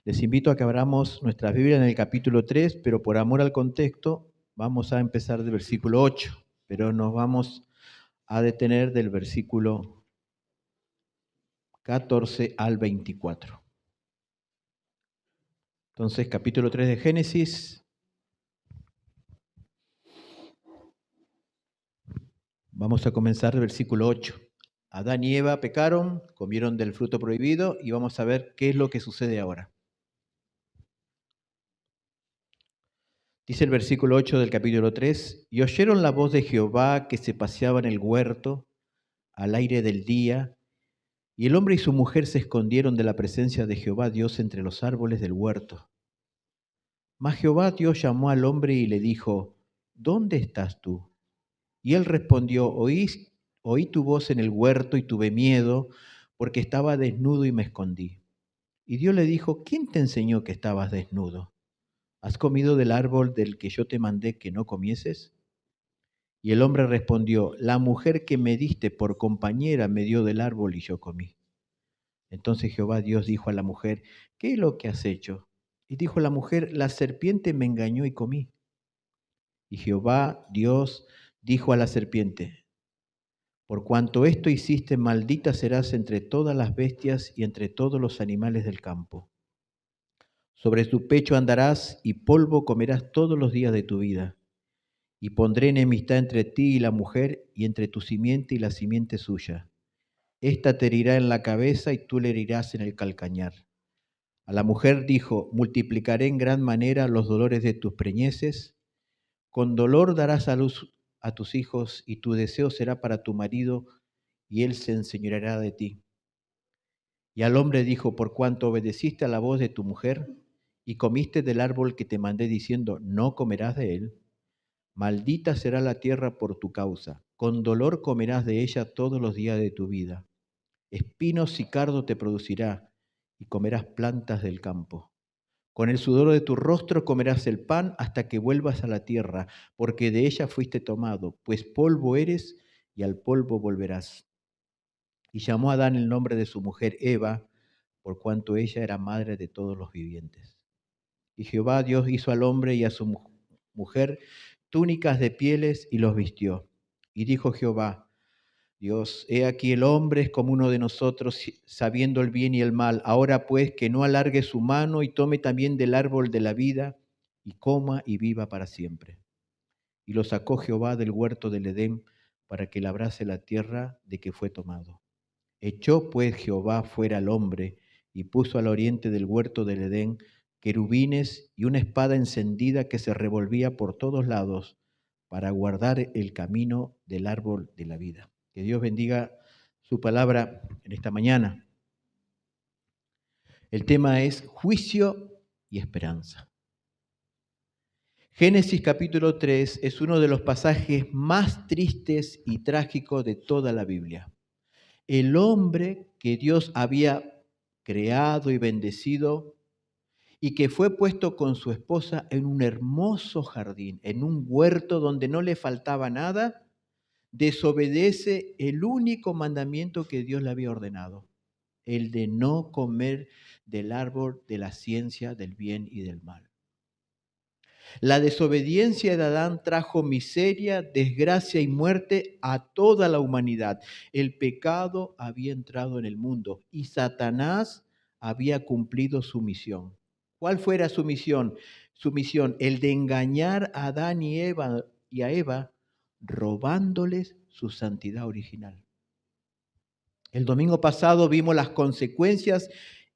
Les invito a que abramos nuestra Biblia en el capítulo 3, pero por amor al contexto vamos a empezar del versículo 8, pero nos vamos a detener del versículo 14 al 24. Entonces, capítulo 3 de Génesis. Vamos a comenzar del versículo 8. Adán y Eva pecaron, comieron del fruto prohibido y vamos a ver qué es lo que sucede ahora. Dice el versículo 8 del capítulo 3, y oyeron la voz de Jehová que se paseaba en el huerto al aire del día, y el hombre y su mujer se escondieron de la presencia de Jehová Dios entre los árboles del huerto. Mas Jehová Dios llamó al hombre y le dijo, ¿dónde estás tú? Y él respondió, oí tu voz en el huerto y tuve miedo, porque estaba desnudo y me escondí. Y Dios le dijo, ¿quién te enseñó que estabas desnudo? ¿Has comido del árbol del que yo te mandé que no comieses? Y el hombre respondió, la mujer que me diste por compañera me dio del árbol y yo comí. Entonces Jehová Dios dijo a la mujer, ¿qué es lo que has hecho? Y dijo la mujer, la serpiente me engañó y comí. Y Jehová Dios dijo a la serpiente, por cuanto esto hiciste, maldita serás entre todas las bestias y entre todos los animales del campo. Sobre tu pecho andarás y polvo comerás todos los días de tu vida. Y pondré enemistad entre ti y la mujer, y entre tu simiente y la simiente suya. Esta te herirá en la cabeza y tú le herirás en el calcañar. A la mujer dijo, multiplicaré en gran manera los dolores de tus preñeces. Con dolor darás a luz a tus hijos, y tu deseo será para tu marido, y él se enseñoreará de ti. Y al hombre dijo, por cuanto obedeciste a la voz de tu mujer, y comiste del árbol que te mandé diciendo, no comerás de él, maldita será la tierra por tu causa, con dolor comerás de ella todos los días de tu vida. Espinos y cardo te producirá, y comerás plantas del campo. Con el sudor de tu rostro comerás el pan hasta que vuelvas a la tierra, porque de ella fuiste tomado, pues polvo eres y al polvo volverás. Y llamó a Adán el nombre de su mujer Eva, por cuanto ella era madre de todos los vivientes. Y Jehová Dios hizo al hombre y a su mujer túnicas de pieles y los vistió. Y dijo Jehová Dios, he aquí el hombre es como uno de nosotros, sabiendo el bien y el mal. Ahora pues que no alargue su mano y tome también del árbol de la vida y coma y viva para siempre. Y lo sacó Jehová del huerto del Edén para que labrase la tierra de que fue tomado. Echó pues Jehová fuera al hombre y puso al oriente del huerto del Edén querubines y una espada encendida que se revolvía por todos lados para guardar el camino del árbol de la vida. Que Dios bendiga su palabra en esta mañana. El tema es juicio y esperanza. Génesis capítulo 3 es uno de los pasajes más tristes y trágicos de toda la Biblia. El hombre que Dios había creado y bendecido y que fue puesto con su esposa en un hermoso jardín, en un huerto donde no le faltaba nada, desobedece el único mandamiento que Dios le había ordenado, el de no comer del árbol de la ciencia del bien y del mal. La desobediencia de Adán trajo miseria, desgracia y muerte a toda la humanidad. El pecado había entrado en el mundo y Satanás había cumplido su misión. ¿Cuál fuera su misión? Su misión, el de engañar a Adán y a Eva, robándoles su santidad original. El domingo pasado vimos las consecuencias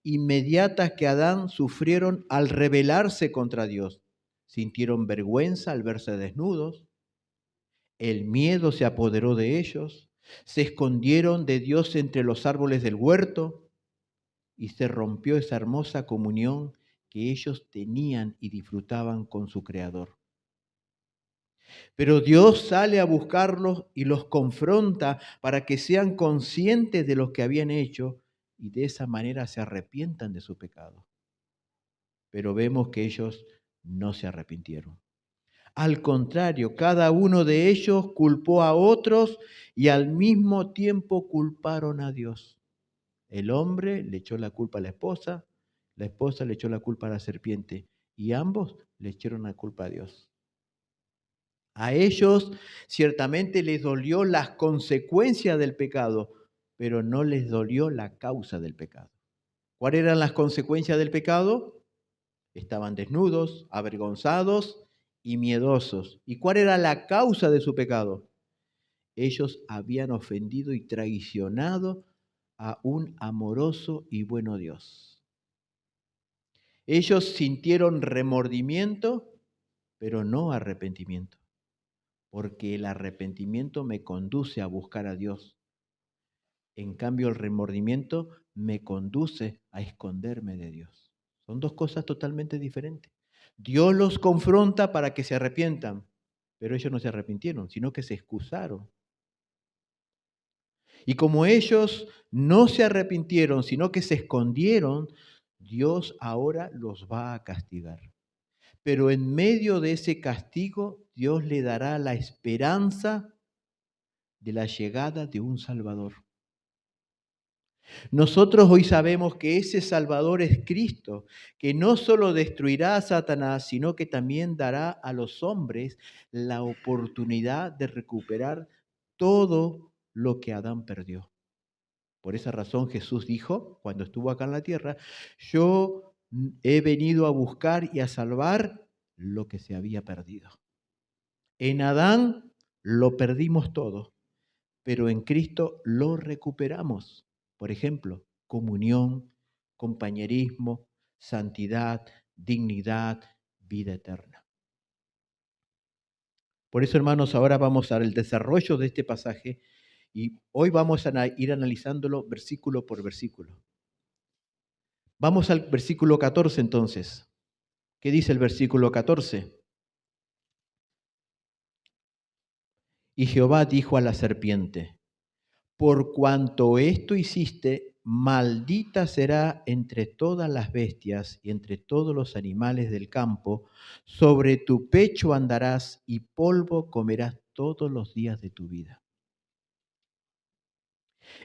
inmediatas que Adán sufrieron al rebelarse contra Dios. Sintieron vergüenza al verse desnudos, el miedo se apoderó de ellos, se escondieron de Dios entre los árboles del huerto y se rompió esa hermosa comunión que ellos tenían y disfrutaban con su Creador. Pero Dios sale a buscarlos y los confronta para que sean conscientes de lo que habían hecho y de esa manera se arrepientan de su pecado. Pero vemos que ellos no se arrepintieron. Al contrario, cada uno de ellos culpó a otros y al mismo tiempo culparon a Dios. El hombre le echó la culpa a la esposa, La esposa le echó la culpa a la serpiente y ambos le echaron la culpa a Dios. A ellos ciertamente les dolió las consecuencias del pecado, pero no les dolió la causa del pecado. ¿Cuáles eran las consecuencias del pecado? Estaban desnudos, avergonzados y miedosos. ¿Y cuál era la causa de su pecado? Ellos habían ofendido y traicionado a un amoroso y bueno Dios. Ellos sintieron remordimiento, pero no arrepentimiento, porque el arrepentimiento me conduce a buscar a Dios. En cambio, el remordimiento me conduce a esconderme de Dios. Son dos cosas totalmente diferentes. Dios los confronta para que se arrepientan, pero ellos no se arrepintieron, sino que se excusaron. Y como ellos no se arrepintieron, sino que se escondieron, Dios ahora los va a castigar. Pero en medio de ese castigo, Dios le dará la esperanza de la llegada de un Salvador. Nosotros hoy sabemos que ese Salvador es Cristo, que no solo destruirá a Satanás, sino que también dará a los hombres la oportunidad de recuperar todo lo que Adán perdió. Por esa razón Jesús dijo, cuando estuvo acá en la tierra, yo he venido a buscar y a salvar lo que se había perdido. En Adán lo perdimos todo, pero en Cristo lo recuperamos. Por ejemplo, comunión, compañerismo, santidad, dignidad, vida eterna. Por eso, hermanos, ahora vamos al desarrollo de este pasaje y hoy vamos a ir analizándolo versículo por versículo. Vamos al versículo 14 entonces. ¿Qué dice el versículo 14? Y Jehová dijo a la serpiente: por cuanto esto hiciste, maldita será entre todas las bestias y entre todos los animales del campo. Sobre tu pecho andarás y polvo comerás todos los días de tu vida.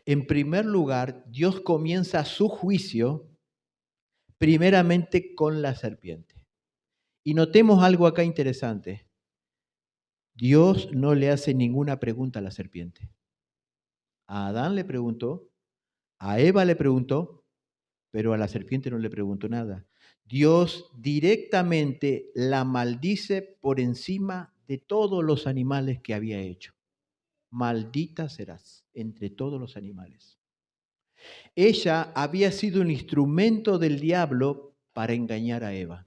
En primer lugar, Dios comienza su juicio primeramente con la serpiente. Y notemos algo acá interesante. Dios no le hace ninguna pregunta a la serpiente. A Adán le preguntó, a Eva le preguntó, pero a la serpiente no le preguntó nada. Dios directamente la maldice por encima de todos los animales que había hecho. Maldita serás entre todos los animales. Ella había sido un instrumento del diablo para engañar a Eva.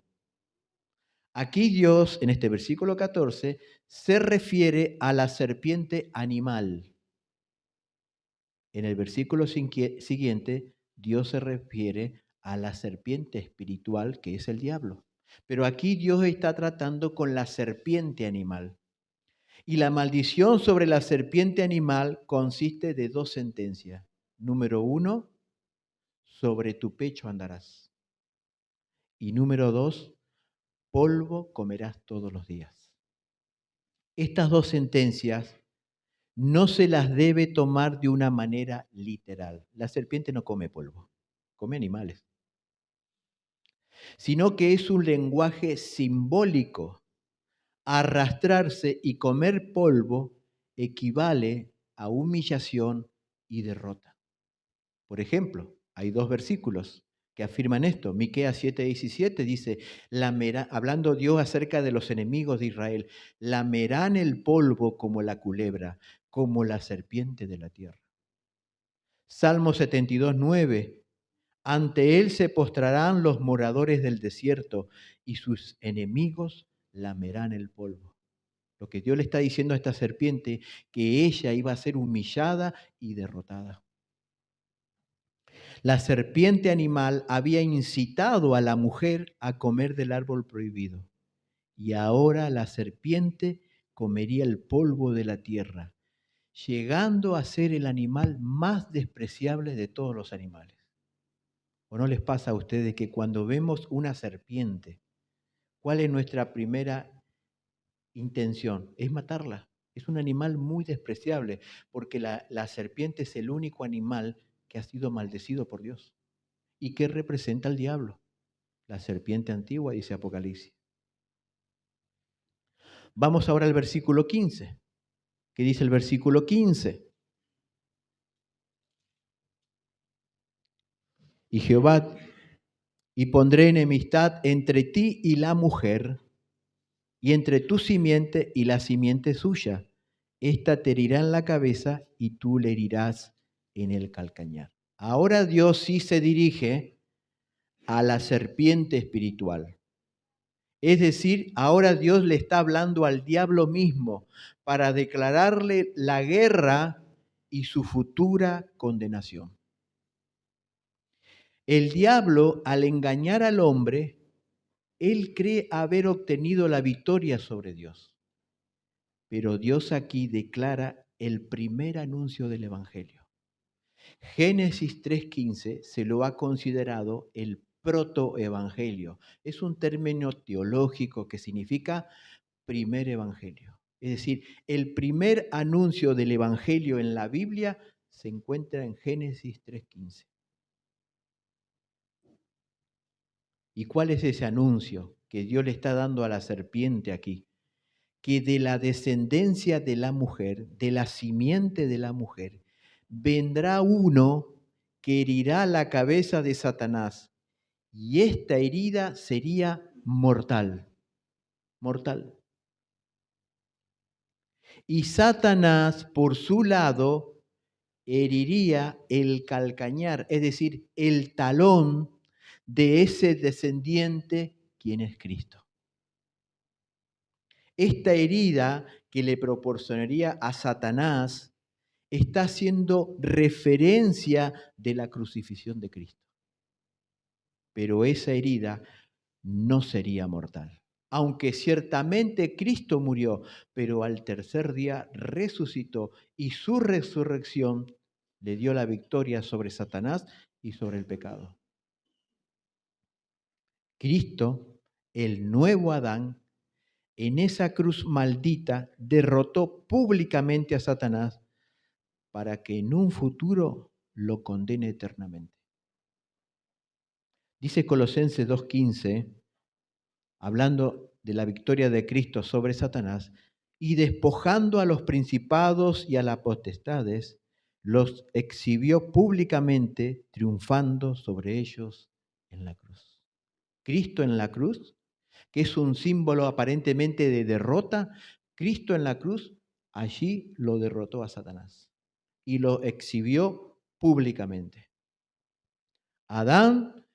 Aquí Dios, en este versículo 14, se refiere a la serpiente animal. En el versículo siguiente, Dios se refiere a la serpiente espiritual, que es el diablo. Pero aquí Dios está tratando con la serpiente animal. Y la maldición sobre la serpiente animal consiste de dos sentencias. Número 1, sobre tu pecho andarás. Y número 2, polvo comerás todos los días. Estas dos sentencias no se las debe tomar de una manera literal. La serpiente no come polvo, come animales, sino que es un lenguaje simbólico. Arrastrarse y comer polvo equivale a humillación y derrota. Por ejemplo, hay dos versículos que afirman esto. Miqueas 7:17 dice, hablando Dios acerca de los enemigos de Israel, lamerán el polvo como la culebra, como la serpiente de la tierra. Salmo 72:9, ante él se postrarán los moradores del desierto y sus enemigos lamerán el polvo. Lo que Dios le está diciendo a esta serpiente, que ella iba a ser humillada y derrotada. La serpiente animal había incitado a la mujer a comer del árbol prohibido. Y ahora la serpiente comería el polvo de la tierra, llegando a ser el animal más despreciable de todos los animales. ¿O no les pasa a ustedes que cuando vemos una serpiente, cuál es nuestra primera intención? Es matarla. Es un animal muy despreciable, porque la serpiente es el único animal que ha sido maldecido por Dios y que representa al diablo. la serpiente antigua, dice Apocalipsis. Vamos ahora al versículo 15. ¿Qué dice el versículo 15? Y Jehová, y pondré enemistad entre ti y la mujer, y entre tu simiente y la simiente suya. Esta te herirá en la cabeza y tú le herirás en el calcañar. Ahora Dios sí se dirige a la serpiente espiritual. Es decir, ahora Dios le está hablando al diablo mismo para declararle la guerra y su futura condenación. El diablo, al engañar al hombre, él cree haber obtenido la victoria sobre Dios. Pero Dios aquí declara el primer anuncio del Evangelio. Génesis 3:15 se lo ha considerado el protoevangelio. Es un término teológico que significa primer evangelio. Es decir, el primer anuncio del evangelio en la Biblia se encuentra en Génesis 3:15. ¿Y cuál es ese anuncio que Dios le está dando a la serpiente aquí? Que de la descendencia de la mujer, de la simiente de la mujer, vendrá uno que herirá la cabeza de Satanás, y esta herida sería mortal, mortal. Y Satanás, por su lado, heriría el calcañar, es decir, el talón de ese descendiente, quien es Cristo. Esta herida que le proporcionaría a Satanás está haciendo referencia de la crucifixión de Cristo. Pero esa herida no sería mortal. Aunque ciertamente Cristo murió, pero al tercer día resucitó y su resurrección le dio la victoria sobre Satanás y sobre el pecado. Cristo, el nuevo Adán, en esa cruz maldita derrotó públicamente a Satanás para que en un futuro lo condene eternamente. Dice Colosenses 2:15, hablando de la victoria de Cristo sobre Satanás, y despojando a los principados y a las potestades, los exhibió públicamente, triunfando sobre ellos en la cruz. Cristo en la cruz, que es un símbolo aparentemente de derrota, Cristo en la cruz, allí lo derrotó a Satanás y lo exhibió públicamente. Adán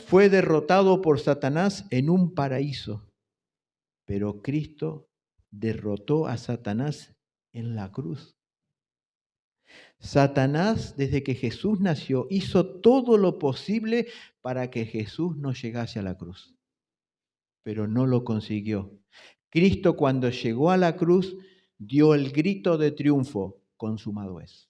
fue derrotado por Satanás en un paraíso, pero Cristo derrotó a Satanás en la cruz. Satanás, desde que Jesús nació, hizo todo lo posible para que Jesús no llegase a la cruz, pero no lo consiguió. Cristo, cuando llegó a la cruz, dio el grito de triunfo: consumado es.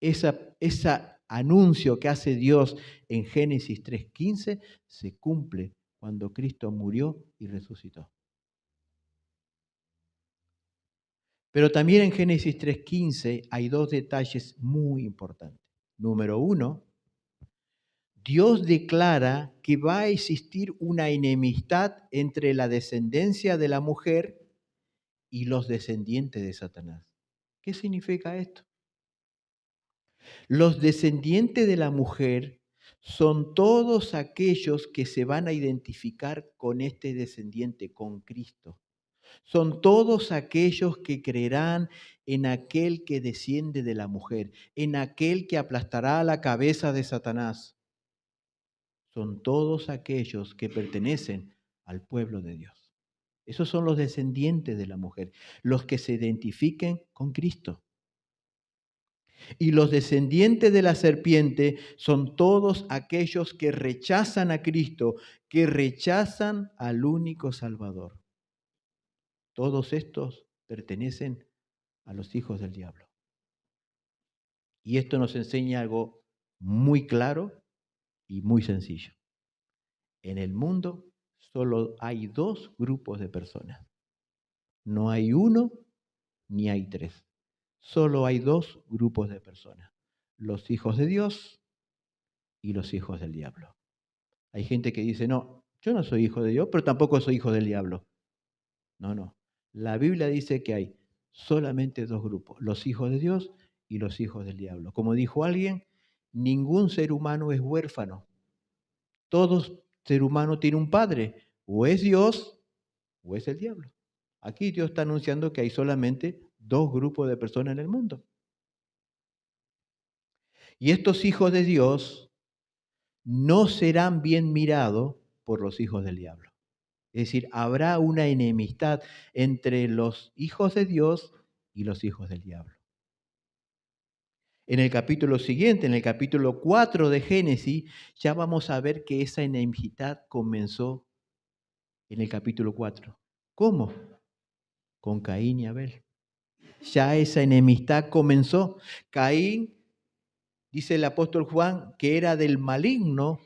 Ese anuncio que hace Dios en Génesis 3:15 se cumple cuando Cristo murió y resucitó. Pero también en Génesis 3:15 hay dos detalles muy importantes. Número uno, Dios declara que va a existir una enemistad entre la descendencia de la mujer y los descendientes de Satanás. ¿Qué significa esto? Los descendientes de la mujer son todos aquellos que se van a identificar con este descendiente, con Cristo. Son todos aquellos que creerán en aquel que desciende de la mujer, en aquel que aplastará la cabeza de Satanás. Son todos aquellos que pertenecen al pueblo de Dios. Esos son los descendientes de la mujer, los que se identifiquen con Cristo. Y los descendientes de la serpiente son todos aquellos que rechazan a Cristo, que rechazan al único Salvador. Todos estos pertenecen a los hijos del diablo. Y esto nos enseña algo muy claro y muy sencillo. En el mundo solo hay dos grupos de personas. No hay uno ni hay tres. Solo hay dos grupos de personas: los hijos de Dios y los hijos del diablo. Hay gente que dice, no, yo no soy hijo de Dios, pero tampoco soy hijo del diablo. No, no. La Biblia dice que hay solamente dos grupos, los hijos de Dios y los hijos del diablo. Como dijo alguien, ningún ser humano es huérfano. Todo ser humano tiene un padre, o es Dios o es el diablo. Aquí Dios está anunciando que hay solamente dos grupos de personas en el mundo. Y estos hijos de Dios no serán bien mirados por los hijos del diablo. Es decir, habrá una enemistad entre los hijos de Dios y los hijos del diablo. En el capítulo siguiente, en el capítulo 4 de Génesis, ya vamos a ver que esa enemistad comenzó en el capítulo 4. ¿Cómo? Con Caín y Abel. Ya esa enemistad comenzó. Caín, dice el apóstol Juan, que era del maligno,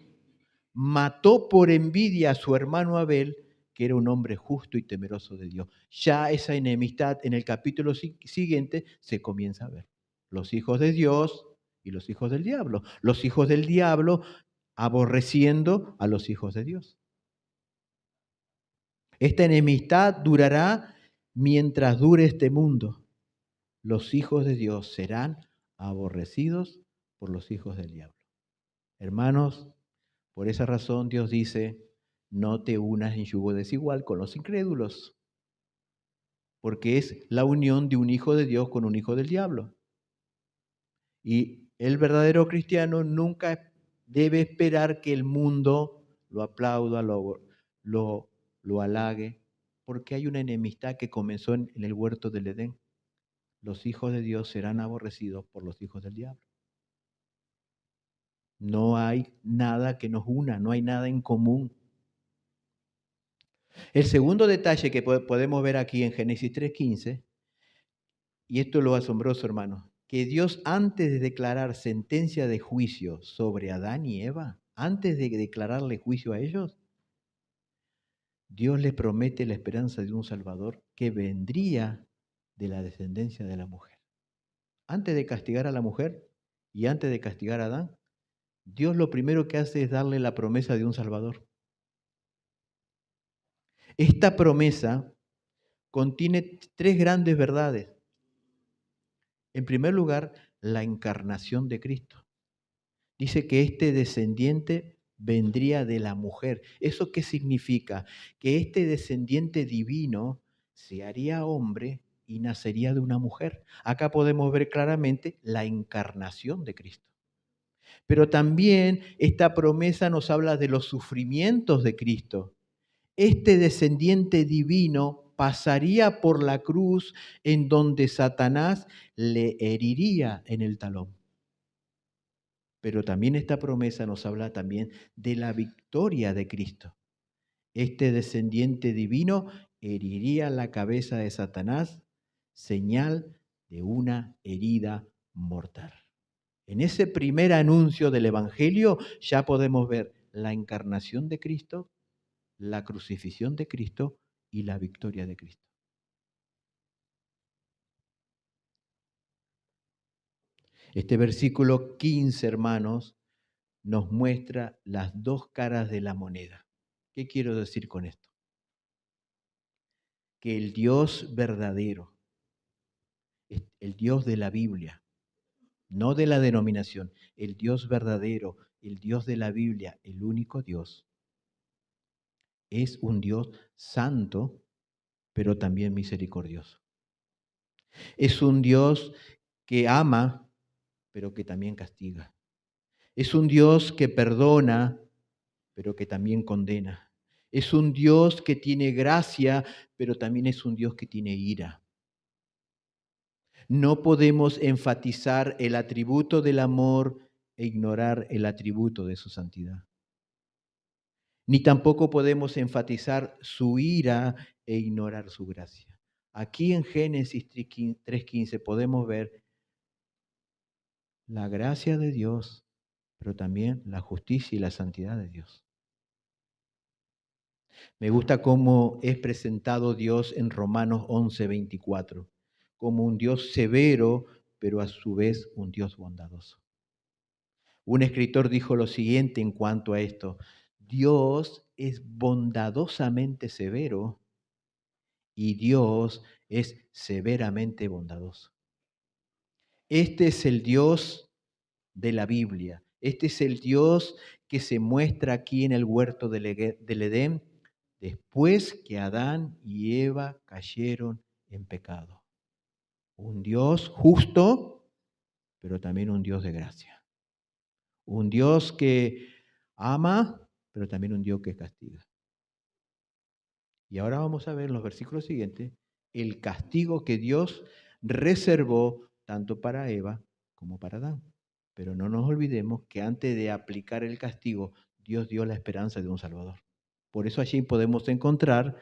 mató por envidia a su hermano Abel, que era un hombre justo y temeroso de Dios. Ya esa enemistad en el capítulo siguiente se comienza a ver. Los hijos de Dios y los hijos del diablo. Los hijos del diablo aborreciendo a los hijos de Dios. Esta enemistad durará mientras dure este mundo. Los hijos de Dios serán aborrecidos por los hijos del diablo. Hermanos, por esa razón Dios dice, no te unas en yugo desigual con los incrédulos, porque es la unión de un hijo de Dios con un hijo del diablo. Y el verdadero cristiano nunca debe esperar que el mundo lo aplauda, lo halague, porque hay una enemistad que comenzó en el huerto del Edén. Los hijos de Dios serán aborrecidos por los hijos del diablo. No hay nada que nos una, no hay nada en común. El segundo detalle que podemos ver aquí en Génesis 3:15, y esto es lo asombroso, hermano, que Dios antes de declarar sentencia de juicio sobre Adán y Eva, antes de declararle juicio a ellos, Dios les promete la esperanza de un Salvador que vendría de la descendencia de la mujer. Antes de castigar a la mujer y antes de castigar a Adán, Dios lo primero que hace es darle la promesa de un Salvador. Esta promesa contiene tres grandes verdades. En primer lugar, la encarnación de Cristo. Dice que este descendiente vendría de la mujer. ¿Eso qué significa? Que este descendiente divino se haría hombre y nacería de una mujer. Acá podemos ver claramente la encarnación de Cristo. Pero también esta promesa nos habla de los sufrimientos de Cristo. Este descendiente divino pasaría por la cruz en donde Satanás le heriría en el talón. Pero también esta promesa nos habla también de la victoria de Cristo. Este descendiente divino heriría la cabeza de Satanás, señal de una herida mortal. En ese primer anuncio del Evangelio ya podemos ver la encarnación de Cristo, la crucifixión de Cristo y la victoria de Cristo. Este versículo 15, hermanos, nos muestra las dos caras de la moneda. ¿Qué quiero decir con esto? Que el Dios verdadero, el Dios de la Biblia, no de la denominación, el Dios verdadero, el Dios de la Biblia, el único Dios, es un Dios santo, pero también misericordioso. Es un Dios que ama, pero que también castiga. Es un Dios que perdona, pero que también condena. Es un Dios que tiene gracia, pero también es un Dios que tiene ira. No podemos enfatizar el atributo del amor e ignorar el atributo de su santidad. Ni tampoco podemos enfatizar su ira e ignorar su gracia. Aquí en Génesis 3:15 podemos ver la gracia de Dios, pero también la justicia y la santidad de Dios. Me gusta cómo es presentado Dios en Romanos 11:24, como un Dios severo, pero a su vez un Dios bondadoso. Un escritor dijo lo siguiente en cuanto a esto: Dios es bondadosamente severo y Dios es severamente bondadoso. Este es el Dios de la Biblia. Este es el Dios que se muestra aquí en el huerto del Edén después que Adán y Eva cayeron en pecado. Un Dios justo, pero también un Dios de gracia. Un Dios que ama, pero también un Dios que castiga. Y ahora vamos a ver en los versículos siguientes el castigo que Dios reservó tanto para Eva como para Adán. Pero no nos olvidemos que antes de aplicar el castigo, Dios dio la esperanza de un Salvador. Por eso allí podemos encontrar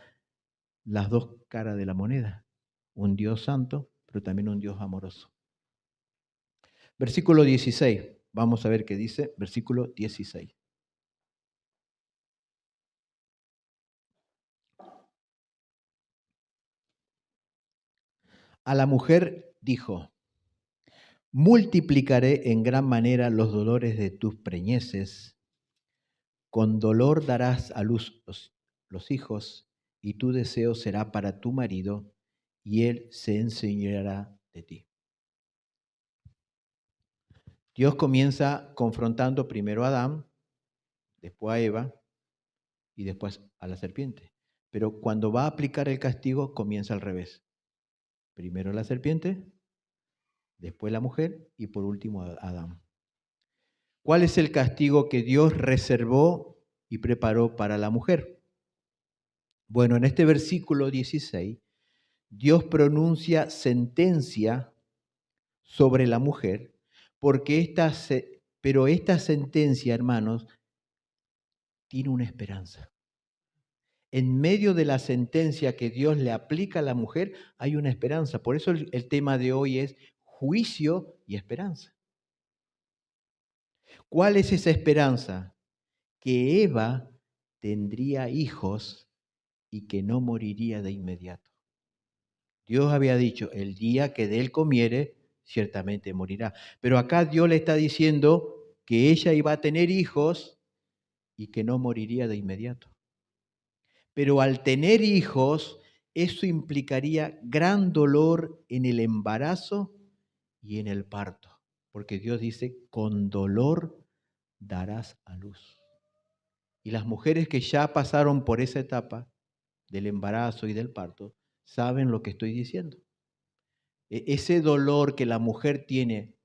las dos caras de la moneda. Un Dios santo, pero también un Dios amoroso. Versículo 16. Vamos a ver qué dice. Versículo 16. A la mujer dijo: multiplicaré en gran manera los dolores de tus preñeces. Con dolor darás a luz los hijos, y tu deseo será para tu marido, y él se enseñoreará de ti. Dios comienza confrontando primero a Adán, después a Eva y después a la serpiente. Pero cuando va a aplicar el castigo, comienza al revés. Primero la serpiente, después la mujer y por último Adán. ¿Cuál es el castigo que Dios reservó y preparó para la mujer? Bueno, en este versículo 16, Dios pronuncia sentencia sobre la mujer, porque pero esta sentencia, hermanos, tiene una esperanza. En medio de la sentencia que Dios le aplica a la mujer, hay una esperanza. Por eso el tema de hoy es juicio y esperanza. ¿Cuál es esa esperanza? Que Eva tendría hijos y que no moriría de inmediato. Dios había dicho, el día que de él comiere, ciertamente morirá. Pero acá Dios le está diciendo que ella iba a tener hijos y que no moriría de inmediato. Pero al tener hijos, eso implicaría gran dolor en el embarazo y en el parto. Porque Dios dice, con dolor darás a luz. Y las mujeres que ya pasaron por esa etapa del embarazo y del parto, saben lo que estoy diciendo. Ese dolor que la mujer tiene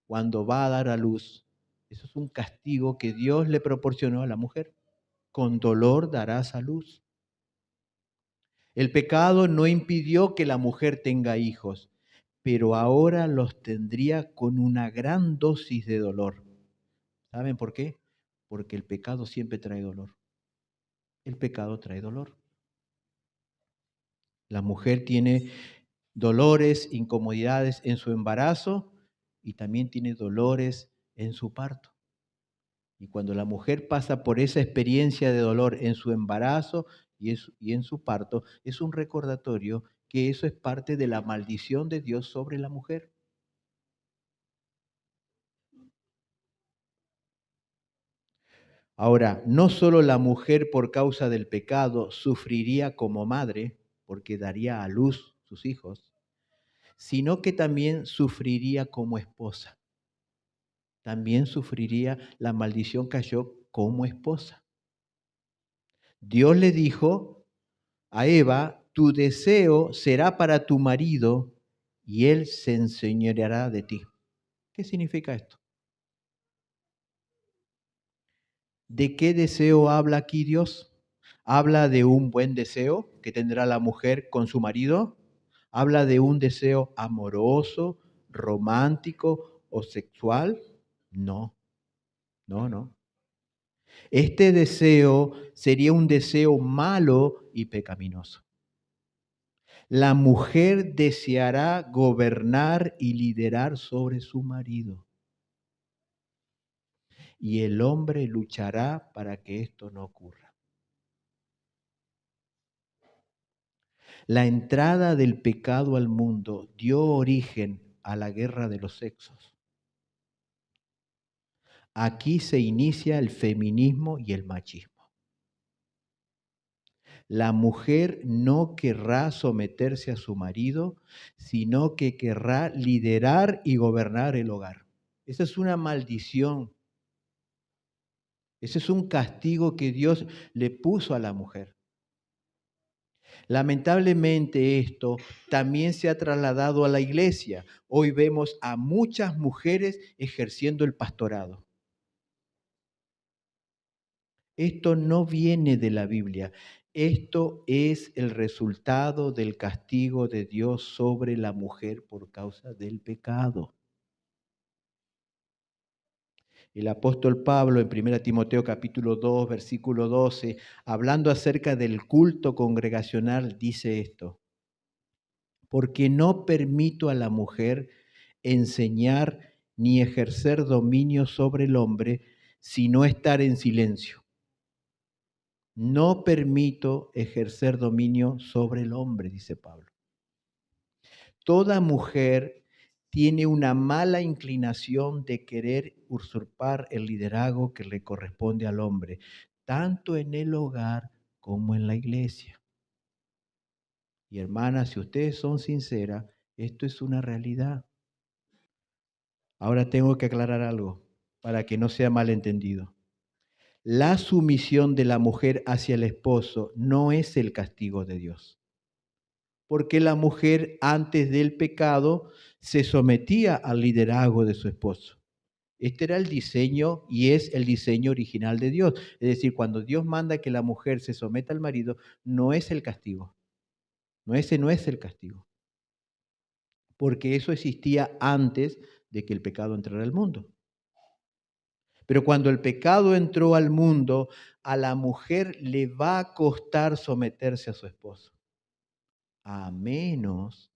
cuando va a dar a luz, eso es un castigo que Dios le proporcionó a la mujer. Con dolor darás a luz. El pecado no impidió que la mujer tenga hijos, pero ahora los tendría con una gran dosis de dolor. ¿Saben por qué? Porque el pecado siempre trae dolor. El pecado trae dolor. La mujer tiene dolores, incomodidades en su embarazo y también tiene dolores en su parto. Y cuando la mujer pasa por esa experiencia de dolor en su embarazo y en su parto, es un recordatorio que eso es parte de la maldición de Dios sobre la mujer. Ahora, no solo la mujer por causa del pecado sufriría como madre, porque daría a luz sus hijos, sino que también sufriría como esposa. También sufriría la maldición cayó como esposa. Dios le dijo a Eva, tu deseo será para tu marido y él se enseñoreará de ti. ¿Qué significa esto? ¿De qué deseo habla aquí Dios? ¿Habla de un buen deseo que tendrá la mujer con su marido? ¿Habla de un deseo amoroso, romántico o sexual? No, no. Este deseo sería un deseo malo y pecaminoso. La mujer deseará gobernar y liderar sobre su marido. Y el hombre luchará para que esto no ocurra. La entrada del pecado al mundo dio origen a la guerra de los sexos. Aquí se inicia el feminismo y el machismo. La mujer no querrá someterse a su marido, sino que querrá liderar y gobernar el hogar. Esa es una maldición. Ese es un castigo que Dios le puso a la mujer. Lamentablemente esto también se ha trasladado a la iglesia. Hoy vemos a muchas mujeres ejerciendo el pastorado. Esto no viene de la Biblia. Esto es el resultado del castigo de Dios sobre la mujer por causa del pecado. El apóstol Pablo en 1 Timoteo capítulo 2, versículo 12, hablando acerca del culto congregacional, dice esto: porque no permito a la mujer enseñar ni ejercer dominio sobre el hombre, sino estar en silencio. No permito ejercer dominio sobre el hombre, dice Pablo. Toda mujer tiene una mala inclinación de querer usurpar el liderazgo que le corresponde al hombre, tanto en el hogar como en la iglesia. Y hermanas, si ustedes son sinceras, esto es una realidad. Ahora tengo que aclarar algo para que no sea malentendido. La sumisión de la mujer hacia el esposo no es el castigo de Dios, porque la mujer antes del pecado se sometía al liderazgo de su esposo. Este era el diseño y es el diseño original de Dios. Es decir, cuando Dios manda que la mujer se someta al marido, no es el castigo. Ese no es el castigo, porque eso existía antes de que el pecado entrara al mundo. Pero cuando el pecado entró al mundo, a la mujer le va a costar someterse a su esposo, a menos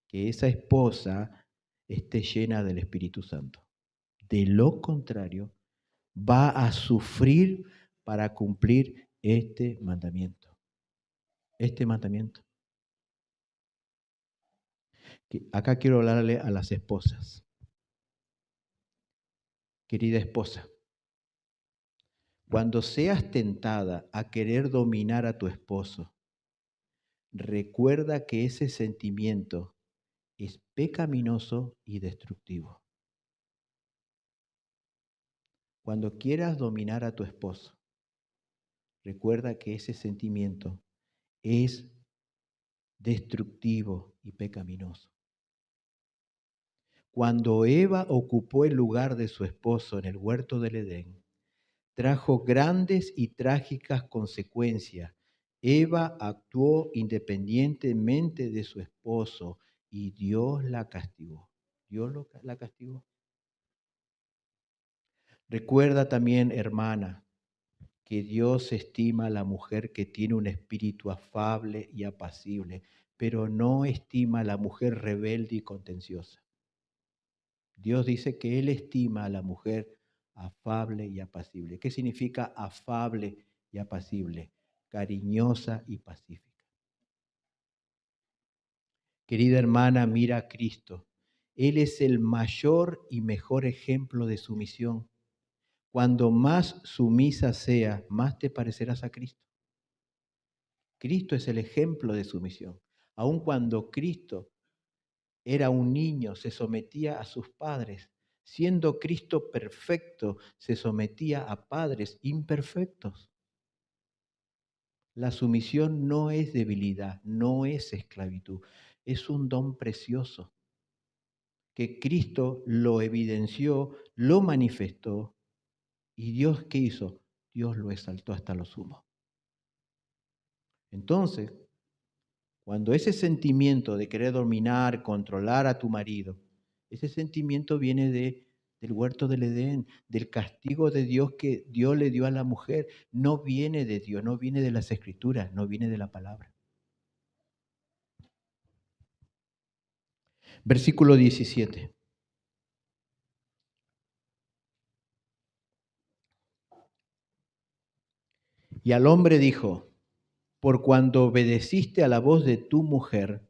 que esa esposa esté llena del Espíritu Santo. De lo contrario, va a sufrir para cumplir este mandamiento. Este mandamiento. Acá quiero hablarle a las esposas. Querida esposa, cuando seas tentada a querer dominar a tu esposo, recuerda que ese sentimiento es pecaminoso y destructivo. Cuando quieras dominar a tu esposo, recuerda que ese sentimiento es destructivo y pecaminoso. Cuando Eva ocupó el lugar de su esposo en el huerto del Edén, trajo grandes y trágicas consecuencias. Eva actuó independientemente de su esposo y Dios la castigó. Dios la castigó. Recuerda también, hermana, que Dios estima a la mujer que tiene un espíritu afable y apacible, pero no estima a la mujer rebelde y contenciosa. Dios dice que Él estima a la mujer afable y apacible. ¿Qué significa afable y apacible? Cariñosa y pacífica. Querida hermana, mira a Cristo. Él es el mayor y mejor ejemplo de sumisión. Cuando más sumisa sea, más te parecerás a Cristo. Cristo es el ejemplo de sumisión. Aun cuando Cristo era un niño, se sometía a sus padres. Siendo Cristo perfecto, se sometía a padres imperfectos. La sumisión no es debilidad, no es esclavitud, es un don precioso que Cristo lo evidenció, lo manifestó, y Dios, ¿qué hizo? Dios lo exaltó hasta lo sumo. Entonces, cuando ese sentimiento de querer dominar, controlar a tu marido, ese sentimiento viene del huerto del Edén, del castigo de Dios que Dios le dio a la mujer, no viene de Dios, no viene de las Escrituras, no viene de la palabra. Versículo 17. Y al hombre dijo: por cuanto obedeciste a la voz de tu mujer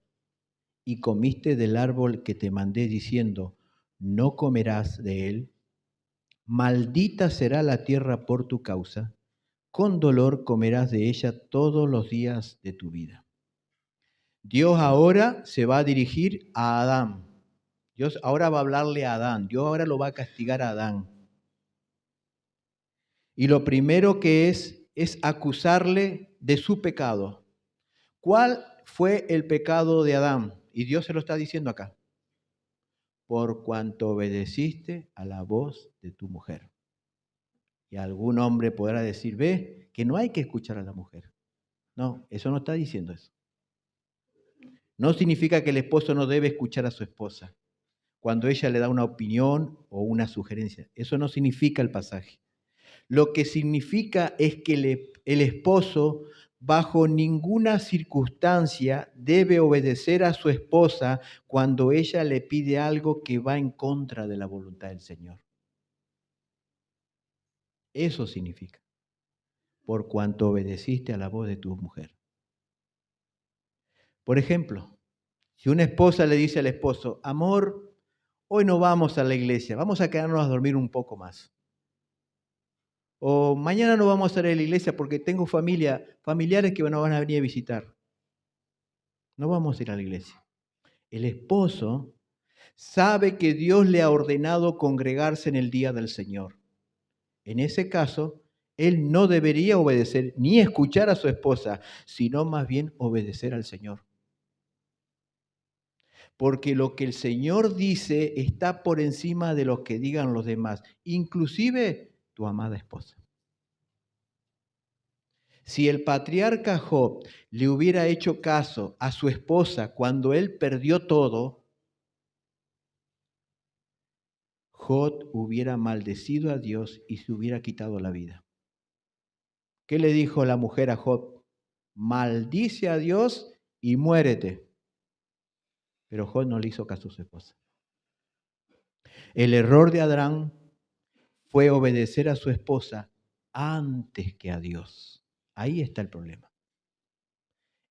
y comiste del árbol que te mandé diciendo, no comerás de él, maldita será la tierra por tu causa, con dolor comerás de ella todos los días de tu vida. Dios ahora se va a dirigir a Adán. Dios ahora va a hablarle a Adán. Dios ahora lo va a castigar a Adán. Y lo primero que es acusarle de su pecado. ¿Cuál fue el pecado de Adán? Y Dios se lo está diciendo acá. Por cuanto obedeciste a la voz de tu mujer. Y algún hombre podrá decir, ve, que no hay que escuchar a la mujer. No, eso no está diciendo eso. No significa que el esposo no debe escuchar a su esposa cuando ella le da una opinión o una sugerencia. Eso no significa el pasaje. Lo que significa es que el esposo bajo ninguna circunstancia debe obedecer a su esposa cuando ella le pide algo que va en contra de la voluntad del Señor. Eso significa, por cuanto obedeciste a la voz de tu mujer. Por ejemplo, si una esposa le dice al esposo, amor, hoy no vamos a la iglesia, vamos a quedarnos a dormir un poco más. O mañana no vamos a ir a la iglesia porque tengo familiares que no van a venir a visitar. No vamos a ir a la iglesia. El esposo sabe que Dios le ha ordenado congregarse en el día del Señor. En ese caso, él no debería obedecer ni escuchar a su esposa, sino más bien obedecer al Señor. Porque lo que el Señor dice está por encima de lo que digan los demás, inclusive tu amada esposa. Si el patriarca Job le hubiera hecho caso a su esposa cuando él perdió todo, Job hubiera maldecido a Dios y se hubiera quitado la vida. ¿Qué le dijo la mujer a Job? Maldice a Dios y muérete. Pero Job no le hizo caso a su esposa. El error de Adán fue obedecer a su esposa antes que a Dios. Ahí está el problema.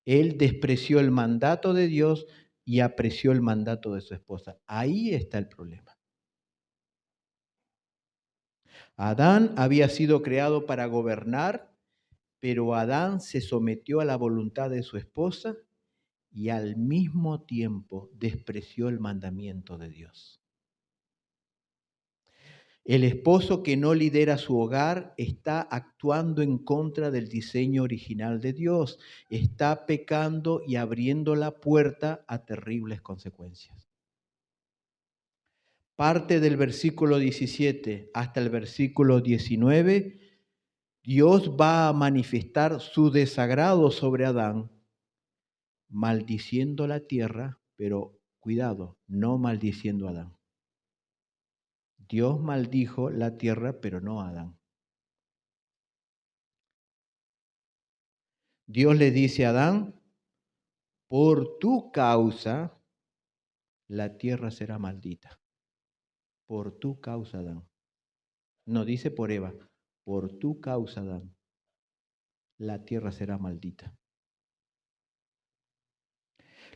Él despreció el mandato de Dios y apreció el mandato de su esposa. Ahí está el problema. Adán había sido creado para gobernar, pero Adán se sometió a la voluntad de su esposa y al mismo tiempo despreció el mandamiento de Dios. El esposo que no lidera su hogar está actuando en contra del diseño original de Dios, está pecando y abriendo la puerta a terribles consecuencias. Parte del versículo 17 hasta el versículo 19, Dios va a manifestar su desagrado sobre Adán, maldiciendo la tierra, pero cuidado, no maldiciendo a Adán. Dios maldijo la tierra, pero no a Adán. Dios le dice a Adán, por tu causa la tierra será maldita. Por tu causa, Adán. No dice por Eva, por tu causa, Adán, la tierra será maldita.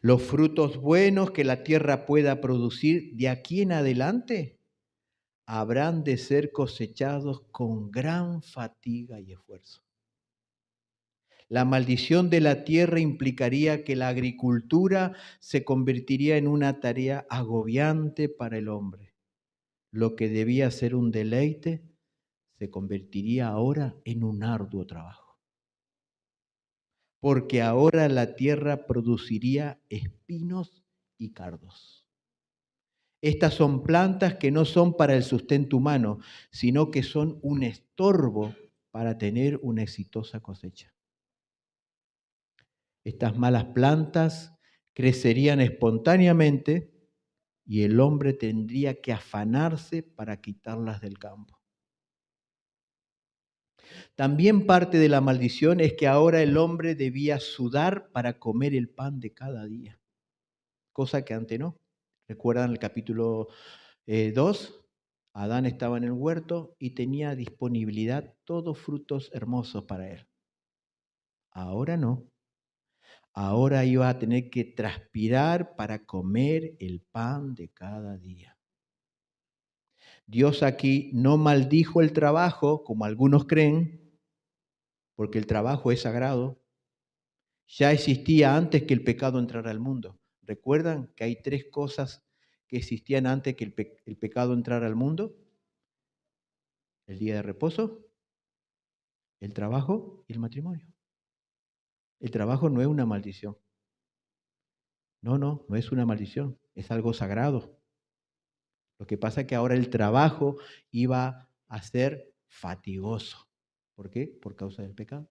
Los frutos buenos que la tierra pueda producir de aquí en adelante habrán de ser cosechados con gran fatiga y esfuerzo. La maldición de la tierra implicaría que la agricultura se convertiría en una tarea agobiante para el hombre. Lo que debía ser un deleite se convertiría ahora en un arduo trabajo. Porque ahora la tierra produciría espinos y cardos. Estas son plantas que no son para el sustento humano, sino que son un estorbo para tener una exitosa cosecha. Estas malas plantas crecerían espontáneamente y el hombre tendría que afanarse para quitarlas del campo. También parte de la maldición es que ahora el hombre debía sudar para comer el pan de cada día, cosa que antes no. ¿Recuerdan el capítulo 2? Adán estaba en el huerto y tenía disponibilidad todos frutos hermosos para él. Ahora no. Ahora iba a tener que transpirar para comer el pan de cada día. Dios aquí no maldijo el trabajo, como algunos creen, porque el trabajo es sagrado, ya existía antes que el pecado entrara al mundo. ¿Recuerdan que hay tres cosas que existían antes que el pecado entrara al mundo? El día de reposo, el trabajo y el matrimonio. El trabajo no es una maldición. No es una maldición, es algo sagrado. Lo que pasa es que ahora el trabajo iba a ser fatigoso. ¿Por qué? Por causa del pecado.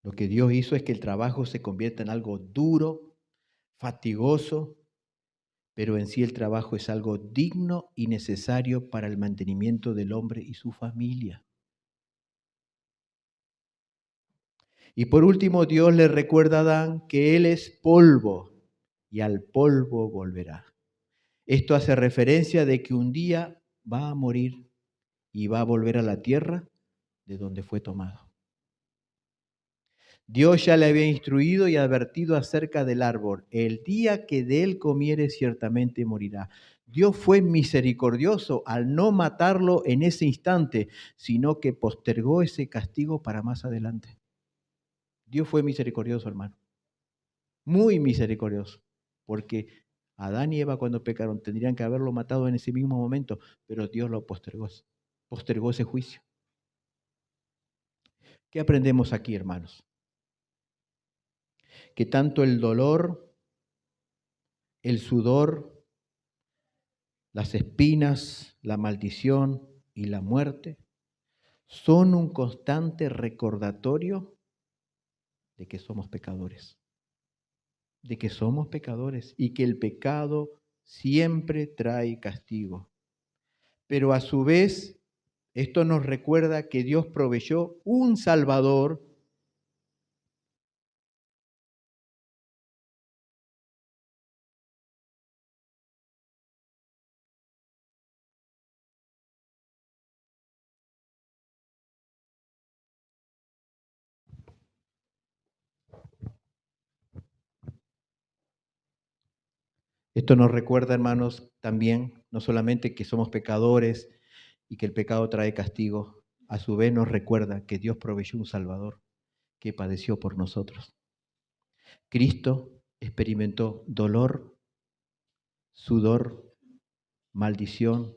Lo que Dios hizo es que el trabajo se convierta en algo duro, fatigoso, pero en sí el trabajo es algo digno y necesario para el mantenimiento del hombre y su familia. Y por último, Dios le recuerda a Adán que él es polvo y al polvo volverá. Esto hace referencia de que un día va a morir y va a volver a la tierra de donde fue tomado. Dios ya le había instruido y advertido acerca del árbol. El día que de él comiere ciertamente morirá. Dios fue misericordioso al no matarlo en ese instante, sino que postergó ese castigo para más adelante. Dios fue misericordioso, hermano. Muy misericordioso. Porque Adán y Eva cuando pecaron tendrían que haberlo matado en ese mismo momento, pero Dios lo postergó. Postergó ese juicio. ¿Qué aprendemos aquí, hermanos? Que tanto el dolor, el sudor, las espinas, la maldición y la muerte son un constante recordatorio de que somos pecadores, de que somos pecadores y que el pecado siempre trae castigo. Pero a su vez, esto nos recuerda que Dios proveyó un Salvador Esto nos recuerda, hermanos, también, no solamente que somos pecadores y que el pecado trae castigo, a su vez nos recuerda que Dios proveyó un Salvador que padeció por nosotros. Cristo experimentó dolor, sudor, maldición,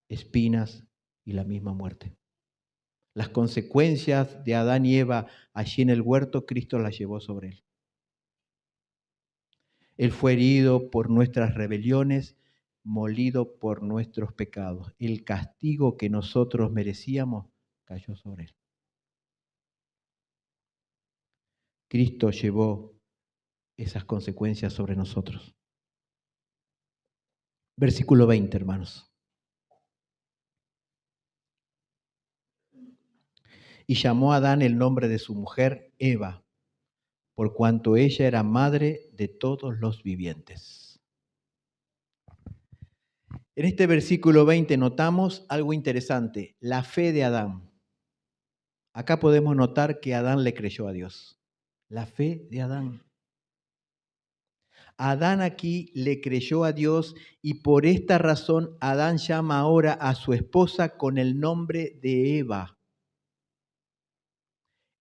espinas y la misma muerte. Las consecuencias de Adán y Eva allí en el huerto, Cristo las llevó sobre él. Él fue herido por nuestras rebeliones, molido por nuestros pecados. El castigo que nosotros merecíamos cayó sobre él. Cristo llevó esas consecuencias sobre nosotros. Versículo 20, hermanos. Y llamó a Adán el nombre de su mujer, Eva, por cuanto ella era madre de todos los vivientes. En este versículo 20 notamos algo interesante, la fe de Adán. Acá podemos notar que Adán le creyó a Dios. La fe de Adán. Adán aquí le creyó a Dios y por esta razón Adán llama ahora a su esposa con el nombre de Eva.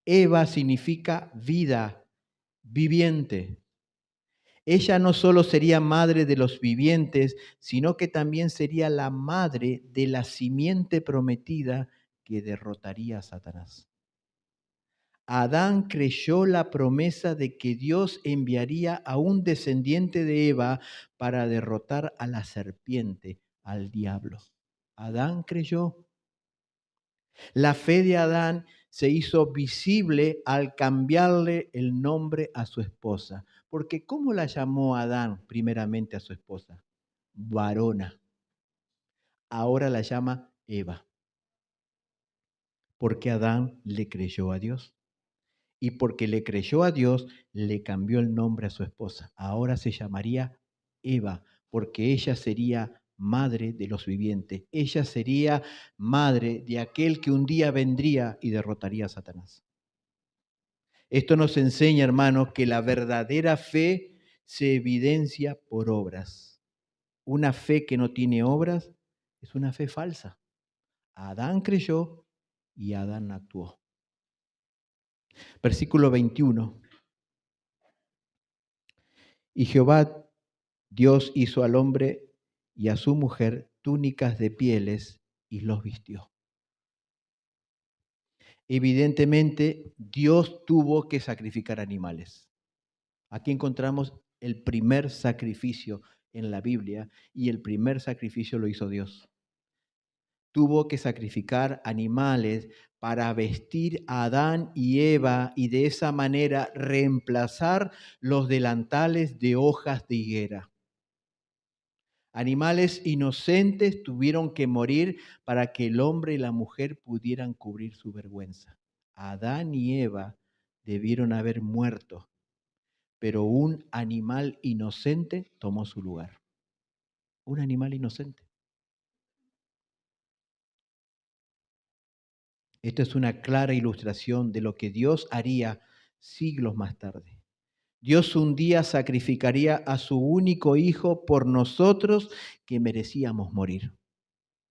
Eva significa vida, viviente. Ella no solo sería madre de los vivientes, sino que también sería la madre de la simiente prometida que derrotaría a Satanás. Adán creyó la promesa de que Dios enviaría a un descendiente de Eva para derrotar a la serpiente, al diablo. Adán creyó. La fe de Adán se hizo visible al cambiarle el nombre a su esposa. Porque ¿cómo la llamó Adán primeramente a su esposa? Varona. Ahora la llama Eva. Porque Adán le creyó a Dios. Y porque le creyó a Dios, le cambió el nombre a su esposa. Ahora se llamaría Eva, porque ella sería madre de los vivientes. Ella sería madre de aquel que un día vendría y derrotaría a Satanás. Esto nos enseña, hermanos, que la verdadera fe se evidencia por obras. Una fe que no tiene obras es una fe falsa. Adán creyó y Adán actuó. Versículo 21. Y Jehová Dios hizo al hombre y a su mujer túnicas de pieles y los vistió. Evidentemente, Dios tuvo que sacrificar animales. Aquí encontramos el primer sacrificio en la Biblia y el primer sacrificio lo hizo Dios. Tuvo que sacrificar animales para vestir a Adán y Eva y de esa manera reemplazar los delantales de hojas de higuera. Animales inocentes tuvieron que morir para que el hombre y la mujer pudieran cubrir su vergüenza. Adán y Eva debieron haber muerto, pero un animal inocente tomó su lugar. Un animal inocente. Esto es una clara ilustración de lo que Dios haría siglos más tarde. Dios un día sacrificaría a su único hijo por nosotros que merecíamos morir.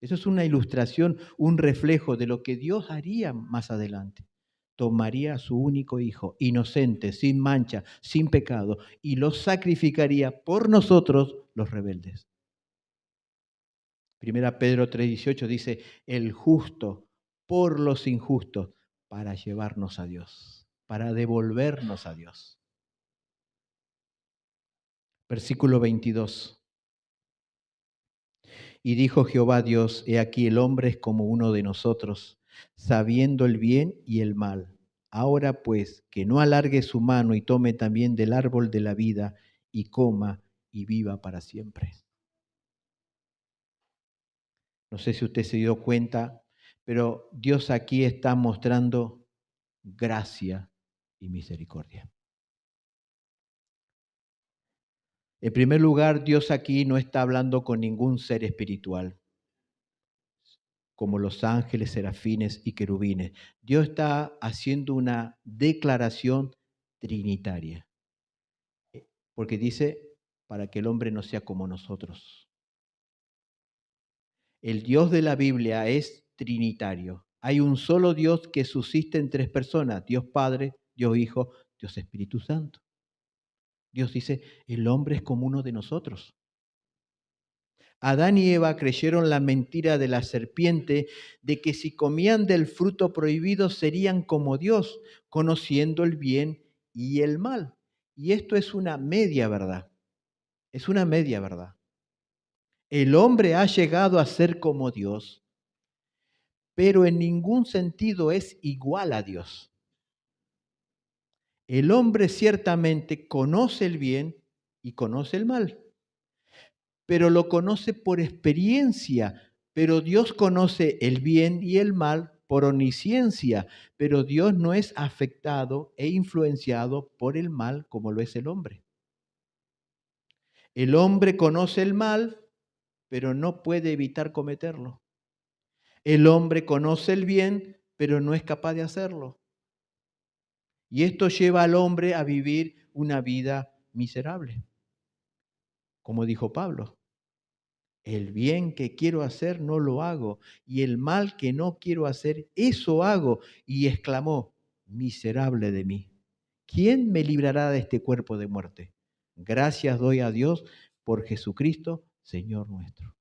Eso es una ilustración, un reflejo de lo que Dios haría más adelante. Tomaría a su único hijo, inocente, sin mancha, sin pecado, y lo sacrificaría por nosotros, los rebeldes. Primera Pedro 3:18 dice, el justo por los injustos, para llevarnos a Dios, para devolvernos a Dios. Versículo 22. Y dijo Jehová Dios, he aquí el hombre es como uno de nosotros, sabiendo el bien y el mal. Ahora pues, que no alargue su mano y tome también del árbol de la vida y coma y viva para siempre. No sé si usted se dio cuenta, pero Dios aquí está mostrando gracia y misericordia. En primer lugar, Dios aquí no está hablando con ningún ser espiritual, como los ángeles, serafines y querubines. Dios está haciendo una declaración trinitaria, porque dice, para que el hombre no sea como nosotros. El Dios de la Biblia es trinitario. Hay un solo Dios que subsiste en tres personas, Dios Padre, Dios Hijo, Dios Espíritu Santo. Dios dice, el hombre es como uno de nosotros. Adán y Eva creyeron la mentira de la serpiente de que si comían del fruto prohibido serían como Dios, conociendo el bien y el mal. Y esto es una media verdad. Es una media verdad. El hombre ha llegado a ser como Dios, pero en ningún sentido es igual a Dios. El hombre ciertamente conoce el bien y conoce el mal, pero lo conoce por experiencia. Pero Dios conoce el bien y el mal por omnisciencia, pero Dios no es afectado e influenciado por el mal como lo es el hombre. El hombre conoce el mal, pero no puede evitar cometerlo. El hombre conoce el bien, pero no es capaz de hacerlo. Y esto lleva al hombre a vivir una vida miserable. Como dijo Pablo, el bien que quiero hacer no lo hago, y el mal que no quiero hacer, eso hago. Y exclamó, miserable de mí. ¿Quién me librará de este cuerpo de muerte? Gracias doy a Dios por Jesucristo, Señor nuestro.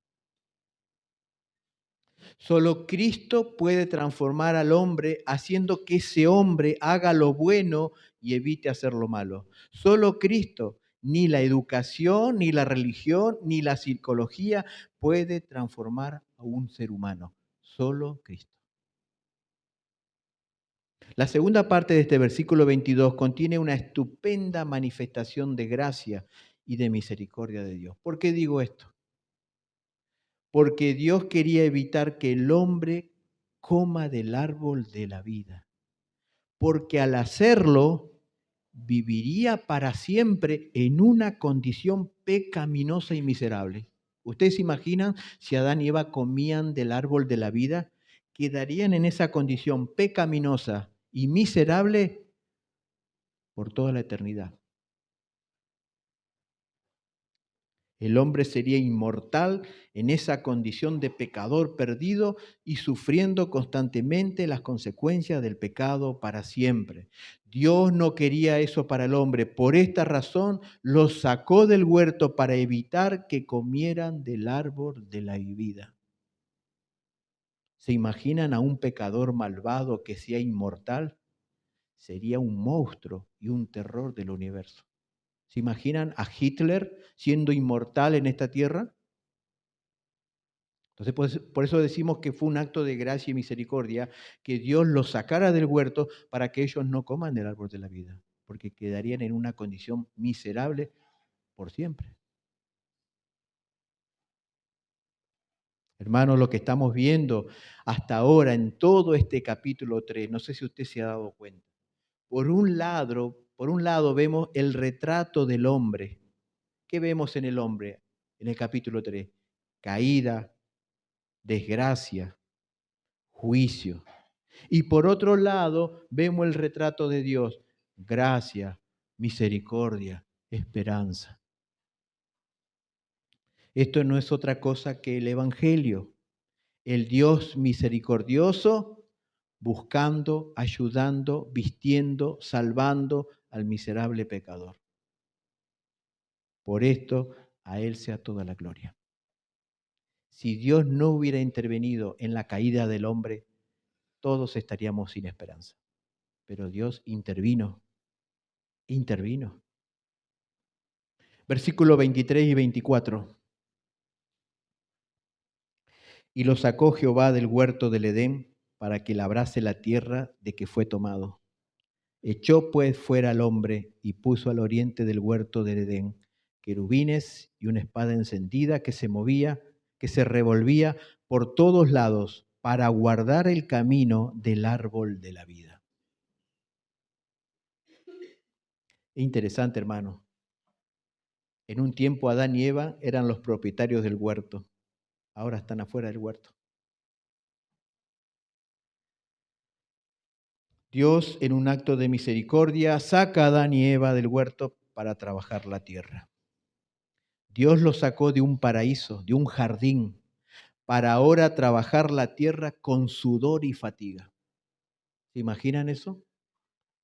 Solo Cristo puede transformar al hombre haciendo que ese hombre haga lo bueno y evite hacer lo malo. Solo Cristo, ni la educación, ni la religión, ni la psicología puede transformar a un ser humano. Solo Cristo. La segunda parte de este versículo 22 contiene una estupenda manifestación de gracia y de misericordia de Dios. ¿Por qué digo esto? Porque Dios quería evitar que el hombre coma del árbol de la vida, porque al hacerlo viviría para siempre en una condición pecaminosa y miserable. ¿Ustedes se imaginan si Adán y Eva comían del árbol de la vida? Quedarían en esa condición pecaminosa y miserable por toda la eternidad. El hombre sería inmortal en esa condición de pecador perdido y sufriendo constantemente las consecuencias del pecado para siempre. Dios no quería eso para el hombre. Por esta razón lo sacó del huerto para evitar que comieran del árbol de la vida. ¿Se imaginan a un pecador malvado que sea inmortal? Sería un monstruo y un terror del universo. ¿Se imaginan a Hitler siendo inmortal en esta tierra? Entonces, por eso decimos que fue un acto de gracia y misericordia que Dios los sacara del huerto para que ellos no coman del árbol de la vida, porque quedarían en una condición miserable por siempre. Hermanos, lo que estamos viendo hasta ahora en todo este capítulo 3, no sé si usted se ha dado cuenta. Por un lado vemos el retrato del hombre. ¿Qué vemos en el hombre en el capítulo 3? Caída, desgracia, juicio. Y por otro lado, vemos el retrato de Dios, gracia, misericordia, esperanza. Esto no es otra cosa que el Evangelio, el Dios misericordioso buscando, ayudando, vistiendo, salvando al miserable pecador. Por esto, a Él sea toda la gloria. Si Dios no hubiera intervenido en la caída del hombre, todos estaríamos sin esperanza. Pero Dios intervino. Versículos 23 y 24. Y lo sacó Jehová del huerto del Edén para que labrase la tierra de que fue tomado. Echó pues fuera al hombre y puso al oriente del huerto del Edén querubines y una espada encendida que se movía, que se revolvía por todos lados para guardar el camino del árbol de la vida. Es interesante, hermano. En un tiempo Adán y Eva eran los propietarios del huerto. Ahora están afuera del huerto. Dios, en un acto de misericordia, saca a Adán y Eva del huerto para trabajar la tierra. Dios los sacó de un paraíso, de un jardín, para ahora trabajar la tierra con sudor y fatiga. ¿Se imaginan eso?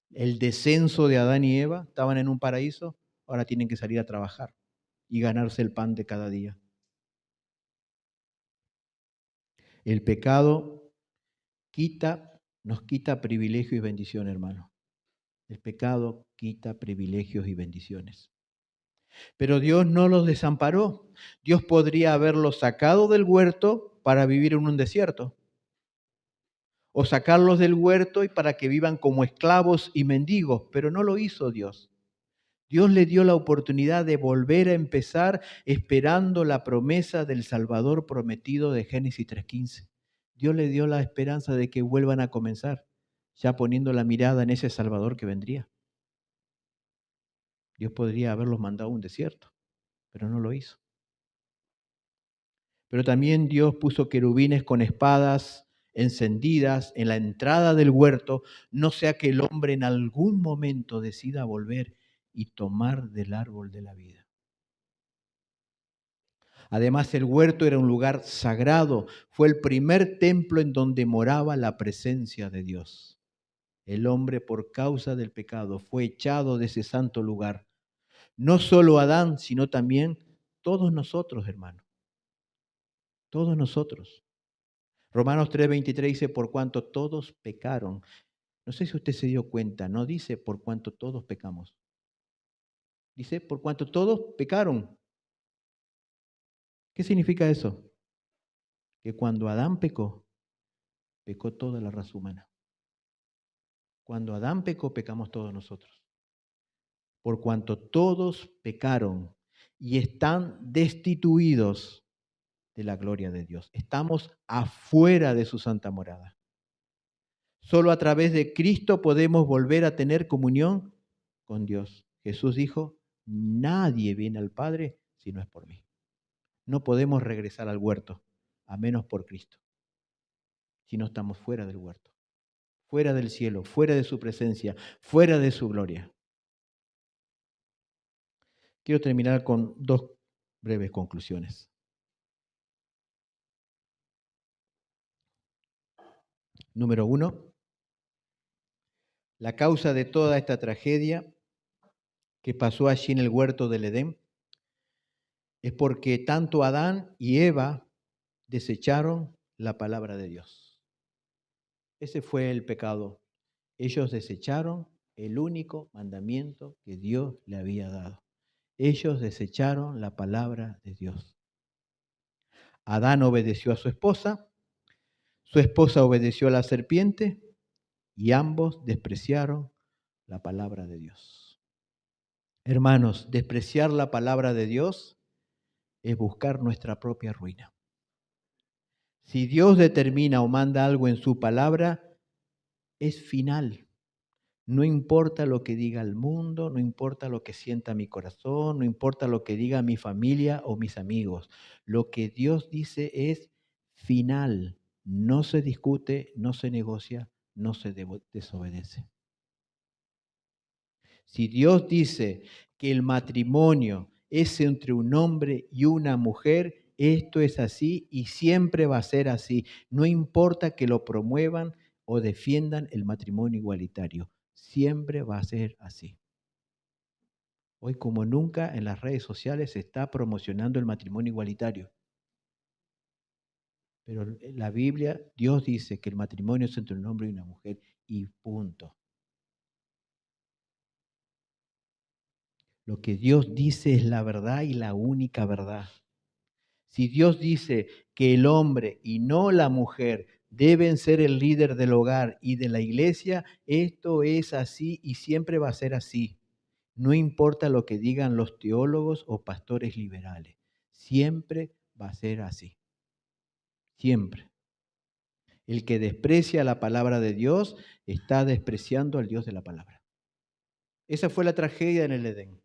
El descenso de Adán y Eva, estaban en un paraíso, ahora tienen que salir a trabajar y ganarse el pan de cada día. El pecado nos quita privilegios y bendiciones, hermano. El pecado quita privilegios y bendiciones. Pero Dios no los desamparó. Dios podría haberlos sacado del huerto para vivir en un desierto. O sacarlos del huerto y para que vivan como esclavos y mendigos. Pero no lo hizo Dios. Dios le dio la oportunidad de volver a empezar esperando la promesa del Salvador prometido de Génesis 3:15. Dios le dio la esperanza de que vuelvan a comenzar, ya poniendo la mirada en ese Salvador que vendría. Dios podría haberlos mandado a un desierto, pero no lo hizo. Pero también Dios puso querubines con espadas encendidas en la entrada del huerto, no sea que el hombre en algún momento decida volver y tomar del árbol de la vida. Además, el huerto era un lugar sagrado, fue el primer templo en donde moraba la presencia de Dios. El hombre, por causa del pecado, fue echado de ese santo lugar. No solo Adán, sino también todos nosotros, hermanos. Todos nosotros. Romanos 3:23 dice, por cuanto todos pecaron. No sé si usted se dio cuenta, no dice por cuanto todos pecamos. Dice por cuanto todos pecaron. ¿Qué significa eso? Que cuando Adán pecó, pecó toda la raza humana. Cuando Adán pecó, pecamos todos nosotros. Por cuanto todos pecaron y están destituidos de la gloria de Dios. Estamos afuera de su santa morada. Solo a través de Cristo podemos volver a tener comunión con Dios. Jesús dijo, nadie viene al Padre si no es por mí. No podemos regresar al huerto, a menos por Cristo, si no estamos fuera del huerto, fuera del cielo, fuera de su presencia, fuera de su gloria. Quiero terminar con dos breves conclusiones. Número 1, la causa de toda esta tragedia que pasó allí en el huerto del Edén es porque tanto Adán y Eva desecharon la palabra de Dios. Ese fue el pecado. Ellos desecharon el único mandamiento que Dios le había dado. Ellos desecharon la palabra de Dios. Adán obedeció a su esposa obedeció a la serpiente y ambos despreciaron la palabra de Dios. Hermanos, despreciar la palabra de Dios es buscar nuestra propia ruina. Si Dios determina o manda algo en su palabra, es final. No importa lo que diga el mundo, no importa lo que sienta mi corazón, no importa lo que diga mi familia o mis amigos. Lo que Dios dice es final. No se discute, no se negocia, no se desobedece. Si Dios dice que el matrimonio es entre un hombre y una mujer, esto es así y siempre va a ser así. No importa que lo promuevan o defiendan el matrimonio igualitario, siempre va a ser así. Hoy como nunca en las redes sociales se está promocionando el matrimonio igualitario. Pero en la Biblia, Dios dice que el matrimonio es entre un hombre y una mujer y punto. Lo que Dios dice es la verdad y la única verdad. Si Dios dice que el hombre y no la mujer deben ser el líder del hogar y de la iglesia, esto es así y siempre va a ser así. No importa lo que digan los teólogos o pastores liberales, siempre va a ser así. Siempre. El que desprecia la palabra de Dios está despreciando al Dios de la palabra. Esa fue la tragedia en el Edén.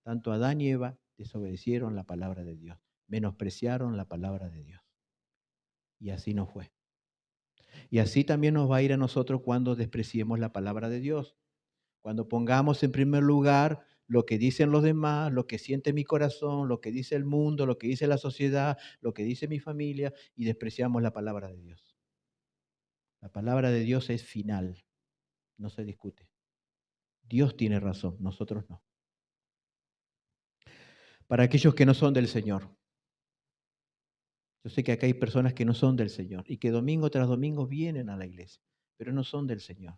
Tanto Adán y Eva desobedecieron la palabra de Dios, menospreciaron la palabra de Dios. Y así no fue. Y así también nos va a ir a nosotros cuando despreciemos la palabra de Dios. Cuando pongamos en primer lugar lo que dicen los demás, lo que siente mi corazón, lo que dice el mundo, lo que dice la sociedad, lo que dice mi familia, y despreciamos la palabra de Dios. La palabra de Dios es final, no se discute. Dios tiene razón, nosotros no. Para aquellos que no son del Señor. Yo sé que acá hay personas que no son del Señor y que domingo tras domingo vienen a la iglesia, pero no son del Señor.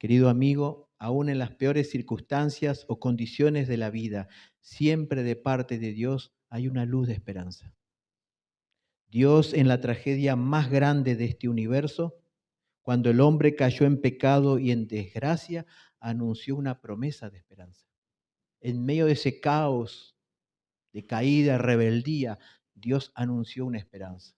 Querido amigo, aún en las peores circunstancias o condiciones de la vida, siempre de parte de Dios hay una luz de esperanza. Dios en la tragedia más grande de este universo, cuando el hombre cayó en pecado y en desgracia, anunció una promesa de esperanza. En medio de ese caos de caída, rebeldía, Dios anunció una esperanza.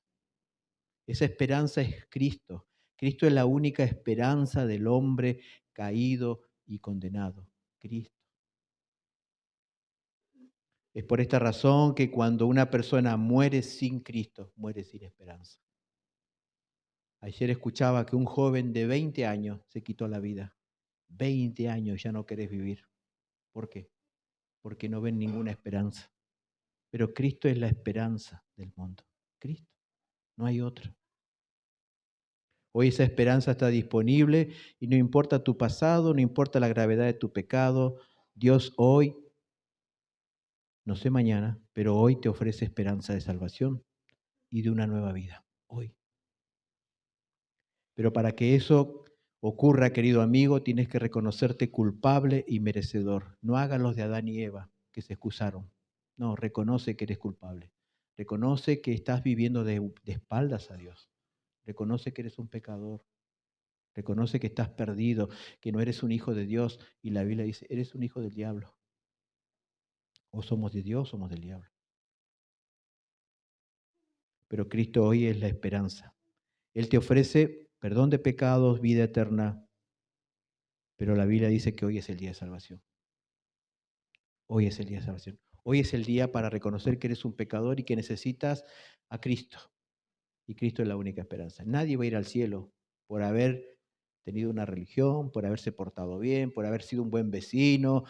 Esa esperanza es Cristo. Cristo es la única esperanza del hombre caído y condenado. Cristo. Es por esta razón que cuando una persona muere sin Cristo, muere sin esperanza. Ayer escuchaba que un joven de 20 años se quitó la vida. 20 años ya no querés vivir. ¿Por qué? Porque no ven ninguna esperanza. Pero Cristo es la esperanza del mundo. Cristo, no hay otro. Hoy esa esperanza está disponible y no importa tu pasado, no importa la gravedad de tu pecado, Dios hoy, no sé mañana, pero hoy te ofrece esperanza de salvación y de una nueva vida. Hoy. Pero para que eso ocurra, querido amigo, tienes que reconocerte culpable y merecedor. No hagas los de Adán y Eva, que se excusaron. No, reconoce que eres culpable. Reconoce que estás viviendo de espaldas a Dios. Reconoce que eres un pecador. Reconoce que estás perdido, que no eres un hijo de Dios. Y la Biblia dice, eres un hijo del diablo. O somos de Dios, o somos del diablo. Pero Cristo hoy es la esperanza. Él te ofrece perdón de pecados, vida eterna. Pero la Biblia dice que hoy es el día de salvación. Hoy es el día de salvación. Hoy es el día para reconocer que eres un pecador y que necesitas a Cristo. Y Cristo es la única esperanza. Nadie va a ir al cielo por haber tenido una religión, por haberse portado bien, por haber sido un buen vecino,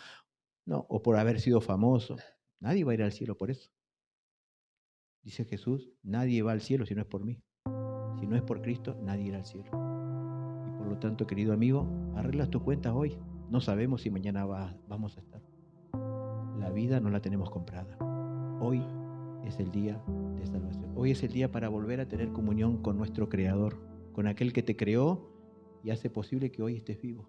no, o por haber sido famoso. Nadie va a ir al cielo por eso. Dice Jesús, nadie va al cielo si no es por mí. Si no es por Cristo, nadie irá al cielo. Y por lo tanto, querido amigo, arregla tus cuentas hoy. No sabemos si mañana vamos a estar. La vida no la tenemos comprada. Hoy es el día de salvación. Hoy es el día para volver a tener comunión con nuestro Creador, con aquel que te creó y hace posible que hoy estés vivo.